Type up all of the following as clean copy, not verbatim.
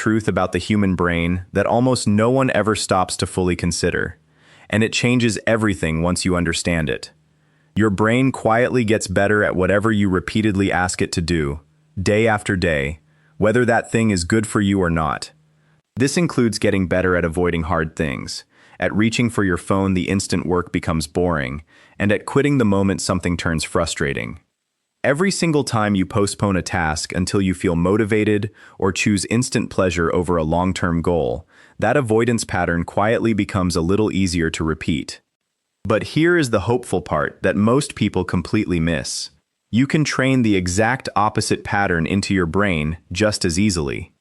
truth about the human brain that almost no one ever stops to fully consider, and it changes everything once you understand it. Your brain quietly gets better at whatever you repeatedly ask it to do, day after day, whether that thing is good for you or not. This includes getting better at avoiding hard things, at reaching for your phone the instant work becomes boring, and at quitting the moment something turns frustrating. Every single time you postpone a task until you feel motivated or choose instant pleasure over a long-term goal, that avoidance pattern quietly becomes a little easier to repeat. But here is the hopeful part that most people completely miss. You can train the exact opposite pattern into your brain just as easily.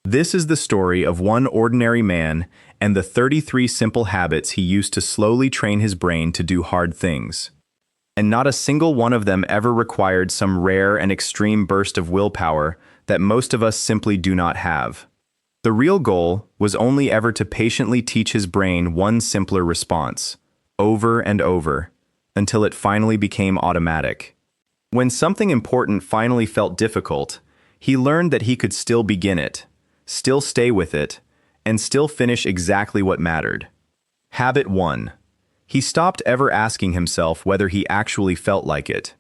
This is the story of one ordinary man and the 33 simple habits he used to slowly train his brain to do hard things. And not a single one of them ever required some rare and extreme burst of willpower that most of us simply do not have. The real goal was only ever to patiently teach his brain one simpler response, over and over, until it finally became automatic. When something important finally felt difficult, he learned that he could still begin it, still stay with it, and still finish exactly what mattered. Habit 1. He stopped ever asking himself whether he actually felt like it.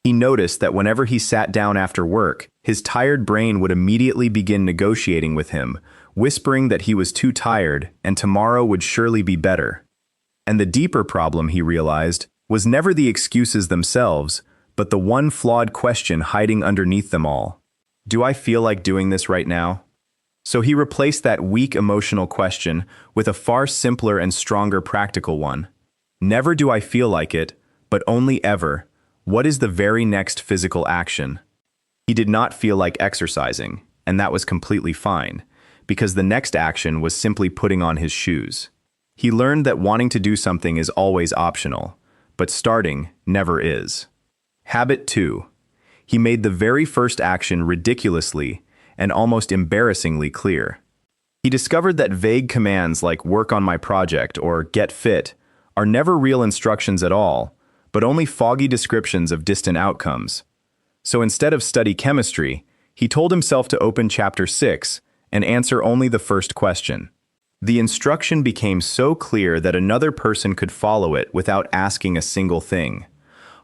He noticed that whenever he sat down after work, his tired brain would immediately begin negotiating with him, whispering that he was too tired and tomorrow would surely be better. And the deeper problem, he realized, was never the excuses themselves, but the one flawed question hiding underneath them all. Do I feel like doing this right now? So he replaced that weak emotional question with a far simpler and stronger practical one. Never do I feel like it, but only ever, what is the very next physical action? He did not feel like exercising, and that was completely fine, because the next action was simply putting on his shoes. He learned that wanting to do something is always optional, but starting never is. Habit 2. He made the very first action ridiculously and almost embarrassingly clear. He discovered that vague commands like work on my project or get fit are never real instructions at all, but only foggy descriptions of distant outcomes. So instead of study chemistry, he told himself to open chapter 6 and answer only the first question. The instruction became so clear that another person could follow it without asking a single thing.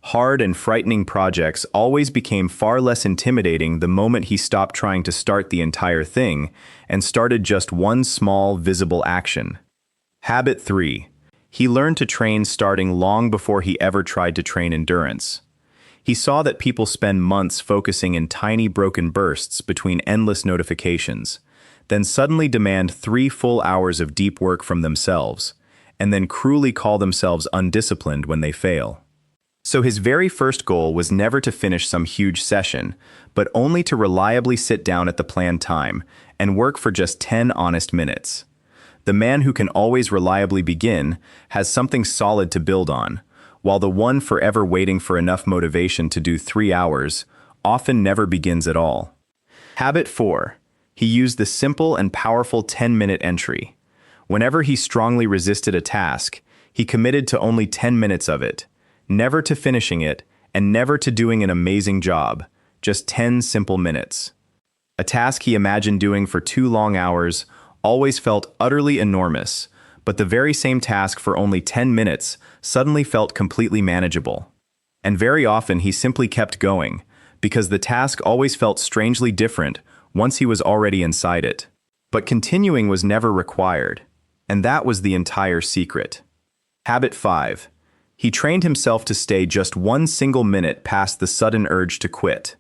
Hard and frightening projects always became far less intimidating the moment he stopped trying to start the entire thing and started just one small, visible action. Habit 3. He learned to train starting long before he ever tried to train endurance. He saw that people spend months focusing in tiny broken bursts between endless notifications, then suddenly demand 3 full hours of deep work from themselves, and then cruelly call themselves undisciplined when they fail. So his very first goal was never to finish some huge session, but only to reliably sit down at the planned time and work for just 10 honest minutes. The man who can always reliably begin has something solid to build on, while the one forever waiting for enough motivation to do 3 hours often never begins at all. Habit 4. He used the simple and powerful 10-minute entry. Whenever he strongly resisted a task, he committed to only 10 minutes of it, never to finishing it, and never to doing an amazing job, just 10 simple minutes. A task he imagined doing for 2 long hours always felt utterly enormous, but the very same task for only 10 minutes suddenly felt completely manageable. And very often he simply kept going, because the task always felt strangely different once he was already inside it. But continuing was never required, and that was the entire secret. Habit 5. He trained himself to stay just 1 single minute past the sudden urge to quit.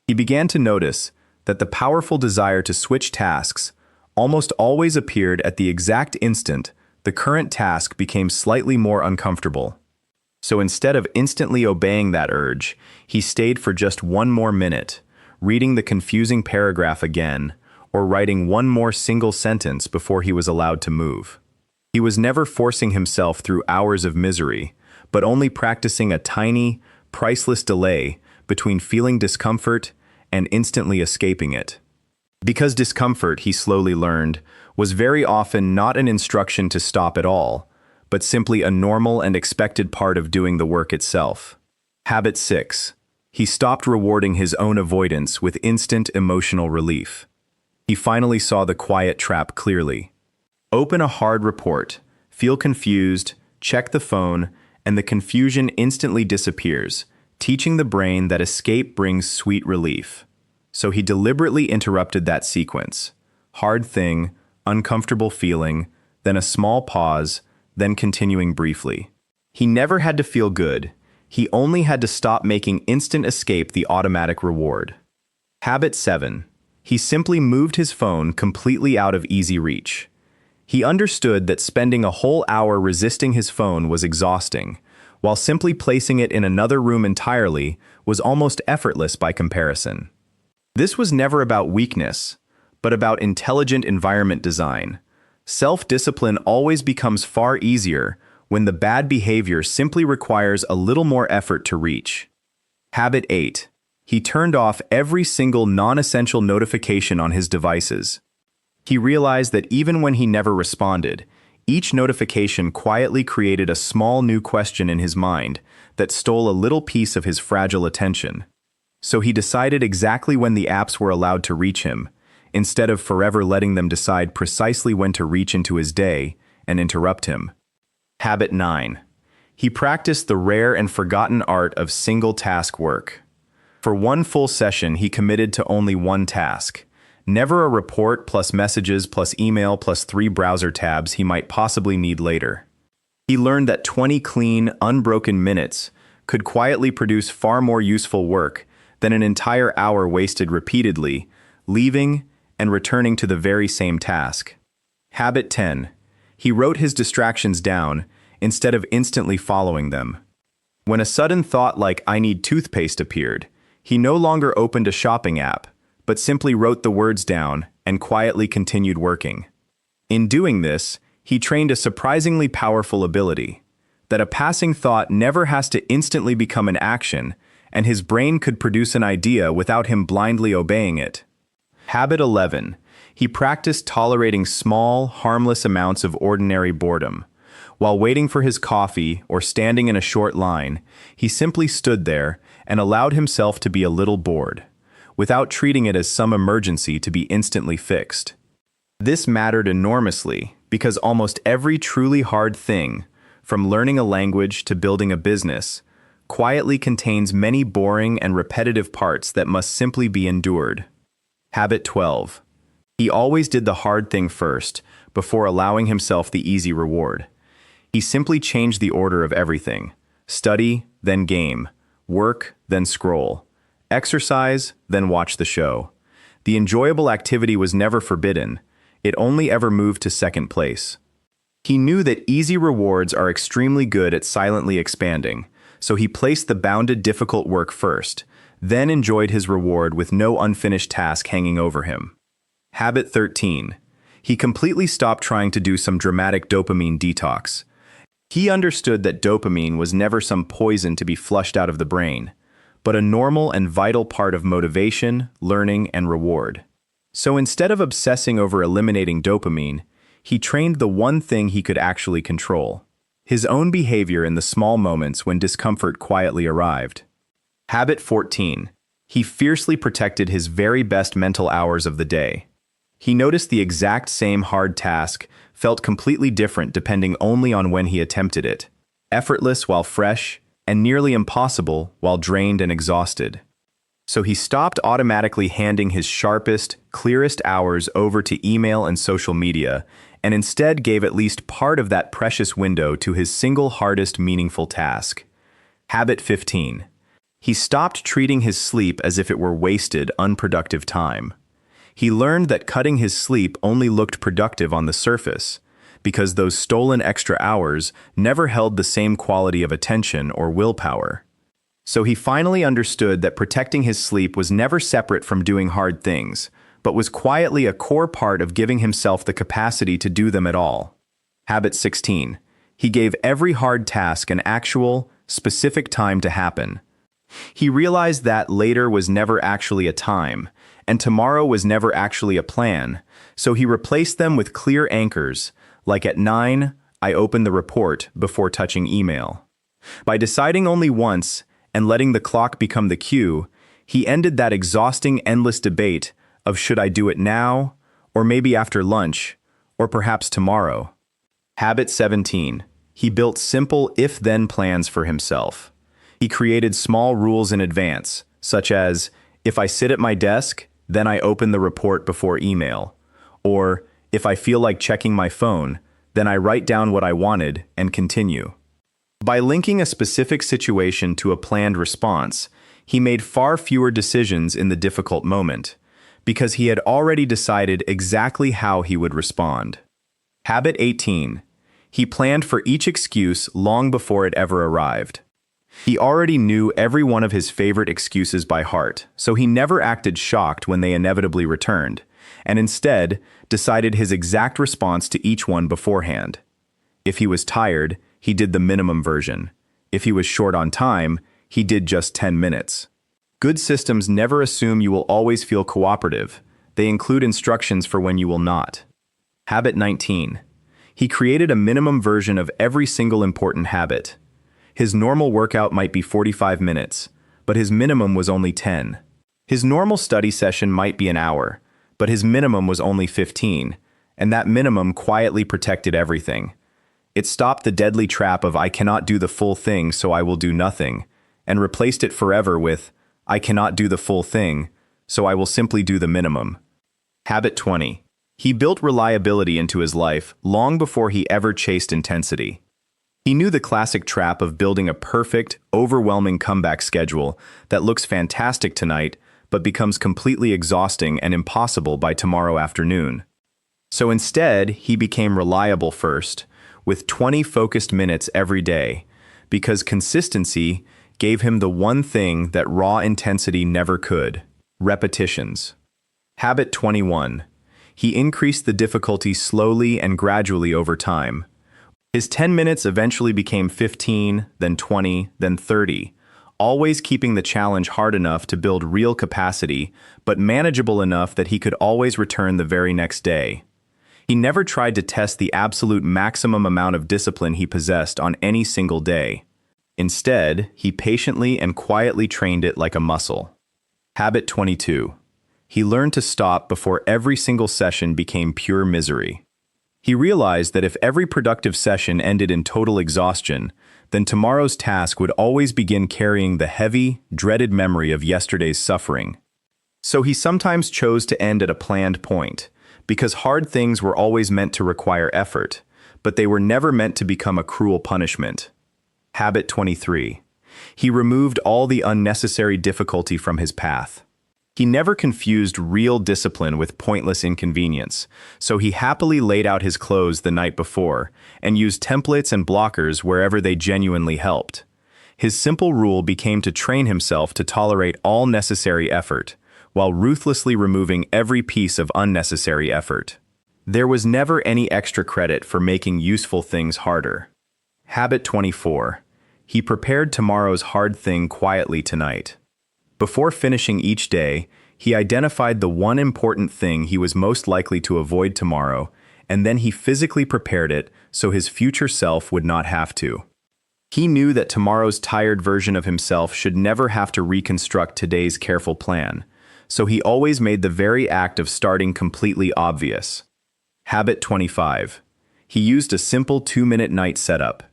He began to notice that the powerful desire to switch tasks almost always appeared at the exact instant the current task became slightly more uncomfortable. So instead of instantly obeying that urge, he stayed for just 1 more minute, reading the confusing paragraph again, or writing 1 more single sentence before he was allowed to move. He was never forcing himself through hours of misery, but only practicing a tiny, priceless delay between feeling discomfort and instantly escaping it. Because discomfort, he slowly learned, was very often not an instruction to stop at all, but simply a normal and expected part of doing the work itself. Habit 6. He stopped rewarding his own avoidance with instant emotional relief. He finally saw the quiet trap clearly. Open a hard report, feel confused, check the phone, and the confusion instantly disappears, teaching the brain that escape brings sweet relief. So he deliberately interrupted that sequence. Hard thing, uncomfortable feeling, then a small pause, then continuing briefly. He never had to feel good. He only had to stop making instant escape the automatic reward. Habit 7. He simply moved his phone completely out of easy reach. He understood that spending a whole hour resisting his phone was exhausting, while simply placing it in another room entirely was almost effortless by comparison. This was never about weakness, but about intelligent environment design. Self-discipline always becomes far easier when the bad behavior simply requires a little more effort to reach. Habit 8. He turned off every single non-essential notification on his devices. He realized that even when he never responded, each notification quietly created a small new question in his mind that stole a little piece of his fragile attention. So he decided exactly when the apps were allowed to reach him, instead of forever letting them decide precisely when to reach into his day and interrupt him. Habit 9. He practiced the rare and forgotten art of single-task work. For one full session, he committed to only one task. Never a report plus messages plus email plus 3 browser tabs he might possibly need later. He learned that 20 clean, unbroken minutes could quietly produce far more useful work than an entire hour wasted repeatedly, leaving and returning to the very same task. Habit 10. He wrote his distractions down instead of instantly following them. When a sudden thought like "I need toothpaste" appeared, he no longer opened a shopping app, but simply wrote the words down and quietly continued working. In doing this, he trained a surprisingly powerful ability, that a passing thought never has to instantly become an action, and his brain could produce an idea without him blindly obeying it. Habit 11. He practiced tolerating small, harmless amounts of ordinary boredom. While waiting for his coffee or standing in a short line, he simply stood there and allowed himself to be a little bored, without treating it as some emergency to be instantly fixed. This mattered enormously because almost every truly hard thing, from learning a language to building a business, quietly contains many boring and repetitive parts that must simply be endured. Habit 12. He always did the hard thing first, before allowing himself the easy reward. He simply changed the order of everything. Study, then game. Work, then scroll. Exercise, then watch the show. The enjoyable activity was never forbidden. It only ever moved to second place. He knew that easy rewards are extremely good at silently expanding, so he placed the bounded difficult work first, then enjoyed his reward with no unfinished task hanging over him. Habit 13. He completely stopped trying to do some dramatic dopamine detox. He understood that dopamine was never some poison to be flushed out of the brain, but a normal and vital part of motivation, learning, and reward. So instead of obsessing over eliminating dopamine, he trained the one thing he could actually control: his own behavior in the small moments when discomfort quietly arrived. Habit 14. He fiercely protected his very best mental hours of the day. He noticed the exact same hard task felt completely different depending only on when he attempted it. Effortless while fresh, and nearly impossible while drained and exhausted. So he stopped automatically handing his sharpest, clearest hours over to email and social media, and instead gave at least part of that precious window to his single hardest meaningful task. Habit 15. He stopped treating his sleep as if it were wasted, unproductive time. He learned that cutting his sleep only looked productive on the surface, because those stolen extra hours never held the same quality of attention or willpower. So he finally understood that protecting his sleep was never separate from doing hard things, but was quietly a core part of giving himself the capacity to do them at all. Habit 16. He gave every hard task an actual, specific time to happen. He realized that later was never actually a time, and tomorrow was never actually a plan, so he replaced them with clear anchors, like at 9, I open the report before touching email. By deciding only once and letting the clock become the cue, he ended that exhausting, endless debate of should I do it now, or maybe after lunch, or perhaps tomorrow. Habit 17. He built simple if-then plans for himself. He created small rules in advance, such as, if I sit at my desk, then I open the report before email. Or, if I feel like checking my phone, then I write down what I wanted and continue. By linking a specific situation to a planned response, he made far fewer decisions in the difficult moment, because he had already decided exactly how he would respond. Habit 18. He planned for each excuse long before it ever arrived. He already knew every one of his favorite excuses by heart, so he never acted shocked when they inevitably returned, and instead decided his exact response to each one beforehand. If he was tired, he did the minimum version. If he was short on time, he did just 10 minutes. Good systems never assume you will always feel cooperative. They include instructions for when you will not. Habit 19. He created a minimum version of every single important habit. His normal workout might be 45 minutes, but his minimum was only 10. His normal study session might be an hour, but his minimum was only 15, and that minimum quietly protected everything. It stopped the deadly trap of I cannot do the full thing, so I will do nothing, and replaced it forever with I cannot do the full thing, so I will simply do the minimum. Habit 20. He built reliability into his life long before he ever chased intensity. He knew the classic trap of building a perfect, overwhelming comeback schedule that looks fantastic tonight but becomes completely exhausting and impossible by tomorrow afternoon. So instead, he became reliable first, with 20 focused minutes every day, because consistency gave him the one thing that raw intensity never could: repetitions. Habit 21. He increased the difficulty slowly and gradually over time. His 10 minutes eventually became 15, then 20, then 30, always keeping the challenge hard enough to build real capacity, but manageable enough that he could always return the very next day. He never tried to test the absolute maximum amount of discipline he possessed on any single day. Instead, he patiently and quietly trained it like a muscle. Habit 22. He learned to stop before every single session became pure misery. He realized that if every productive session ended in total exhaustion, then tomorrow's task would always begin carrying the heavy, dreaded memory of yesterday's suffering. So he sometimes chose to end at a planned point, because hard things were always meant to require effort, but they were never meant to become a cruel punishment. Habit 23. He removed all the unnecessary difficulty from his path. He never confused real discipline with pointless inconvenience, so he happily laid out his clothes the night before and used templates and blockers wherever they genuinely helped. His simple rule became to train himself to tolerate all necessary effort, while ruthlessly removing every piece of unnecessary effort. There was never any extra credit for making useful things harder. Habit 24. He prepared tomorrow's hard thing quietly tonight. Before finishing each day, he identified the one important thing he was most likely to avoid tomorrow, and then he physically prepared it so his future self would not have to. He knew that tomorrow's tired version of himself should never have to reconstruct today's careful plan, so he always made the very act of starting completely obvious. Habit 25. He used a simple 2-minute night setup.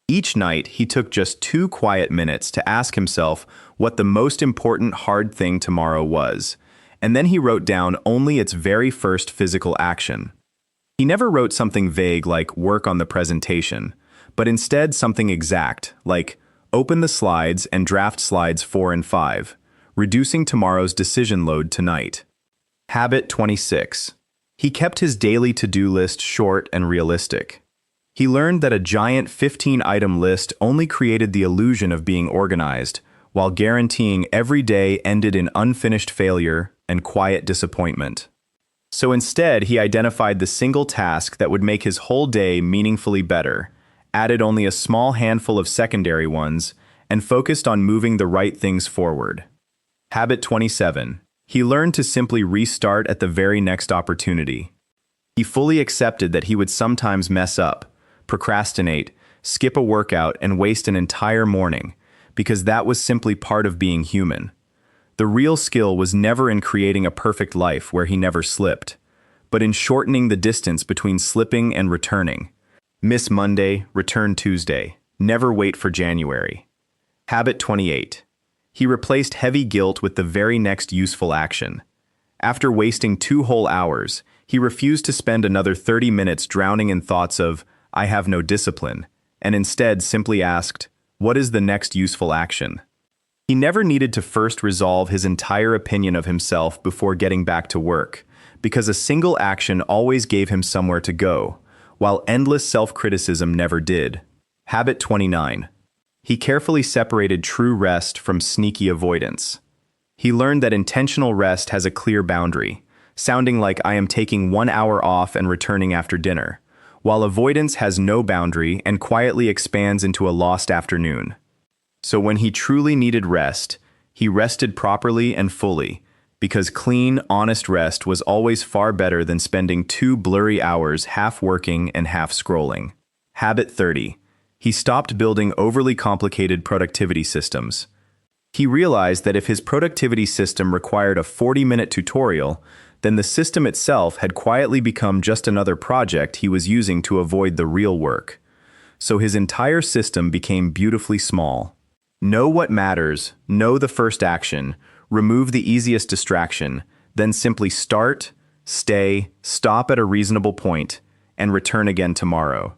Each night, he took just 2 quiet minutes to ask himself what the most important hard thing tomorrow was, and then he wrote down only its very first physical action. He never wrote something vague like work on the presentation, but instead something exact, like open the slides and draft slides 4 and 5, reducing tomorrow's decision load tonight. Habit 26. He kept his daily to-do list short and realistic. He learned that a giant 15-item list only created the illusion of being organized, while guaranteeing every day ended in unfinished failure and quiet disappointment. So instead, he identified the single task that would make his whole day meaningfully better, added only a small handful of secondary ones, and focused on moving the right things forward. Habit 27. He learned to simply restart at the very next opportunity. He fully accepted that he would sometimes mess up, procrastinate, skip a workout, and waste an entire morning, because that was simply part of being human. The real skill was never in creating a perfect life where he never slipped, but in shortening the distance between slipping and returning. Miss Monday, return Tuesday. Never wait for January. Habit 28. He replaced heavy guilt with the very next useful action. After wasting 2 whole hours, he refused to spend another 30 minutes drowning in thoughts of, "I have no discipline," and instead simply asked, "What is the next useful action?" He never needed to first resolve his entire opinion of himself before getting back to work, because a single action always gave him somewhere to go, while endless self-criticism never did. Habit 29. He carefully separated true rest from sneaky avoidance. He learned that intentional rest has a clear boundary, sounding like "I am taking 1 hour off and returning after dinner," while avoidance has no boundary and quietly expands into a lost afternoon. So when he truly needed rest, he rested properly and fully, because clean, honest rest was always far better than spending 2 blurry hours half working and half scrolling. Habit 30. He stopped building overly complicated productivity systems. He realized that if his productivity system required a 40-minute tutorial, then the system itself had quietly become just another project he was using to avoid the real work. So his entire system became beautifully small. Know what matters, know the first action, remove the easiest distraction, then simply start, stay, stop at a reasonable point, and return again tomorrow.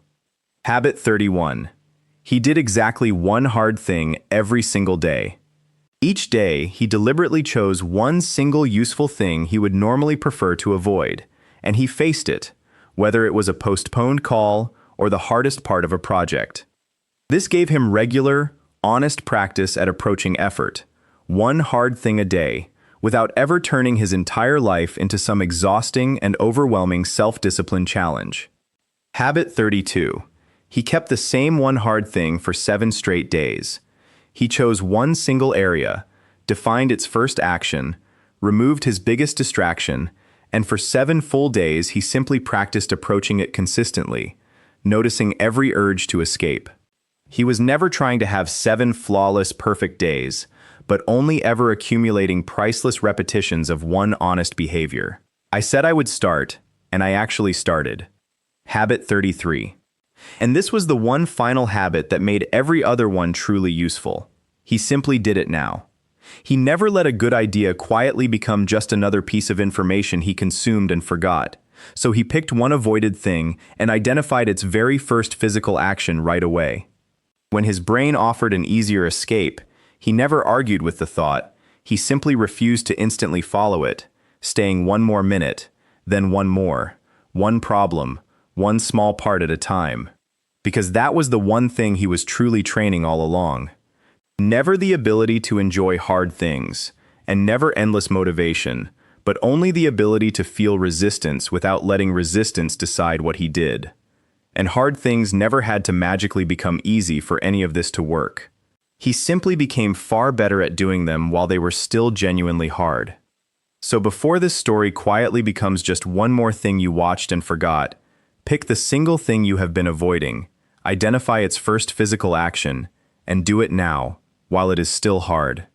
Habit 31. He did exactly one hard thing every single day. Each day, he deliberately chose one single useful thing he would normally prefer to avoid, and he faced it, whether it was a postponed call or the hardest part of a project. This gave him regular, honest practice at approaching effort, one hard thing a day, without ever turning his entire life into some exhausting and overwhelming self-discipline challenge. Habit 32. He kept the same one hard thing for 7 straight days. He chose one single area, defined its first action, removed his biggest distraction, and for 7 full days he simply practiced approaching it consistently, noticing every urge to escape. He was never trying to have 7 flawless, perfect days, but only ever accumulating priceless repetitions of one honest behavior. I said I would start, and I actually started. Habit 33. And this was the one final habit that made every other one truly useful. He simply did it now. He never let a good idea quietly become just another piece of information he consumed and forgot. So he picked one avoided thing and identified its very first physical action right away. When his brain offered an easier escape, he never argued with the thought. He simply refused to instantly follow it, staying 1 more minute, then 1 more, one problem, one small part at a time. Because that was the one thing he was truly training all along. Never the ability to enjoy hard things, and never endless motivation, but only the ability to feel resistance without letting resistance decide what he did. And hard things never had to magically become easy for any of this to work. He simply became far better at doing them while they were still genuinely hard. So before this story quietly becomes just one more thing you watched and forgot, pick the single thing you have been avoiding, identify its first physical action, and do it now, while it is still hard.